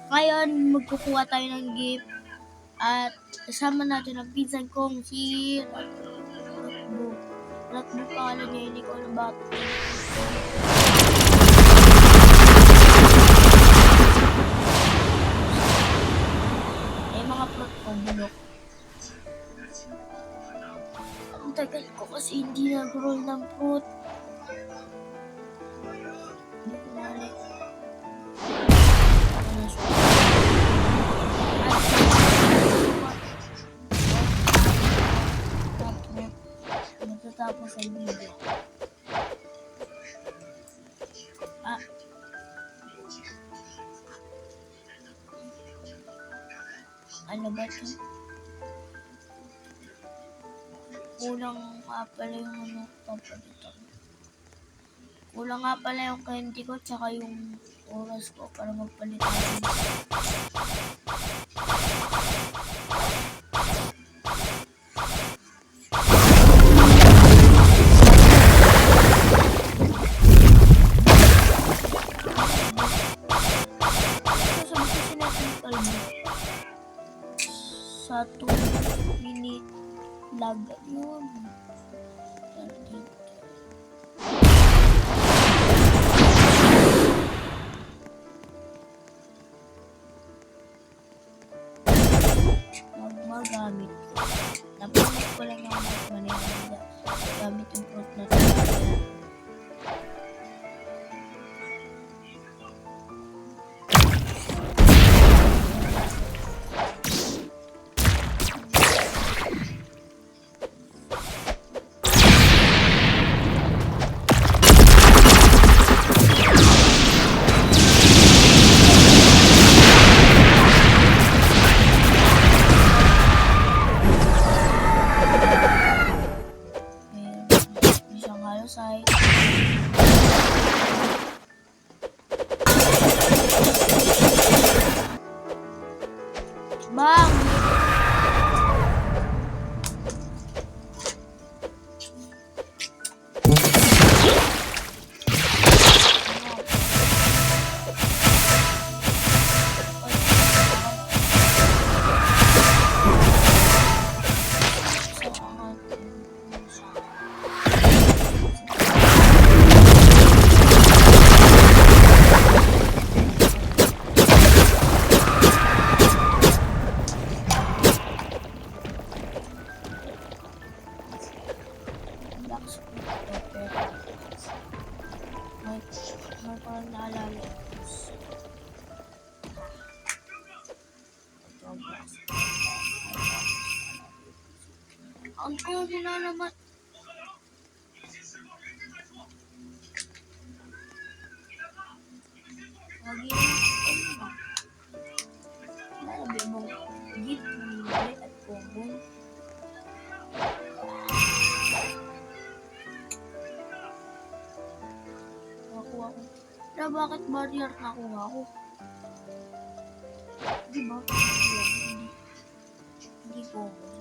Ngayon, magkukuha tayo ng gift at kasama natin ang pinsan kong si Ratbo. Ratbo pangalan niya, hindi ko alam bakit. Mga fruit ko, bulok. Ang tagal ko kasi hindi nag-roll ng fruit. Hindi ko nalik. Matatapos ang video. Ano ba ito? Kulang nga pala yung ano, papalitan. Kulang nga pala yung candy ko tsaka yung oras ko para magpalitan. Sa 2 minute lag yun. Magamit. Napamit ko lang yung manila. Gamit yung fruit na ito. Bang! Ang cool na naman. Lagi sabi mo, gift nilay at common. Nakuha ko. Na bakit barrier nakuha ko? Diba? Hindi common.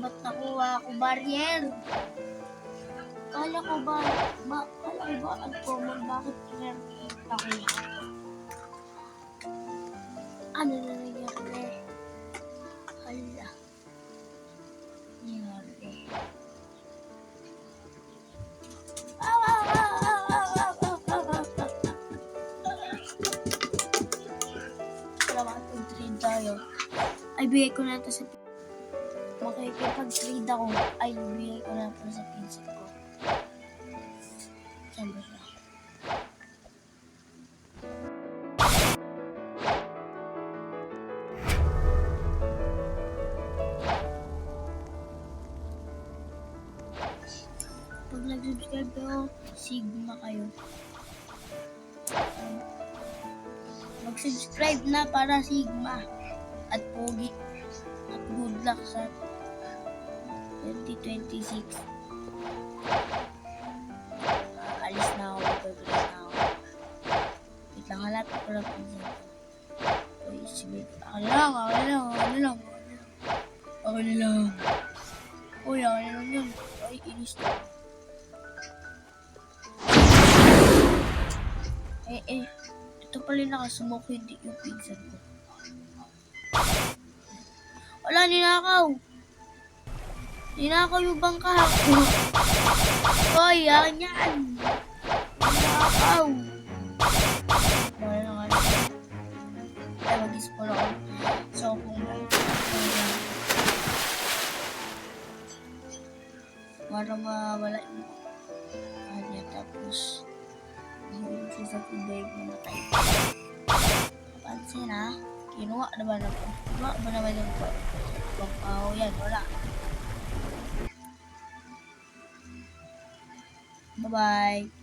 Ba't nakuha ako barrier? Kala ko ba uncommon, bakit rare nakuha? Ano na nangyari? Hala. Nangyari. Trade tayo. Ay, bigay ko na ito sa makikipag-trade ako. Ay, bigay ko na ito sa pinsan ko. Saan ba siya? Pag nag-subscribe kayo, Sigma kayo. Mag-subscribe na para Sigma at Pogi at good luck sa 2026. Alis na ako, pagkakas na ako. Wait lang, halapin ko lang pinsan ko. Uy, sige. Ako na lang. Uy, ako naman yun. Ay, inis na. Ito pala yung nakasmoke, hindi yung pinsan ko. Wala, ninakaw. Ninakaw yung bangka. Hoy, yan yan. Ninakaw. Wala na nga. Ay, mag-isipon ako. So, kung para mawala yung kanya. Tapos, yung siya sa tubig na matay. Pansin ha. Kinuha na ba naman? Kinuha ba naman yung bangkaw? Yan, wala. Bye-bye.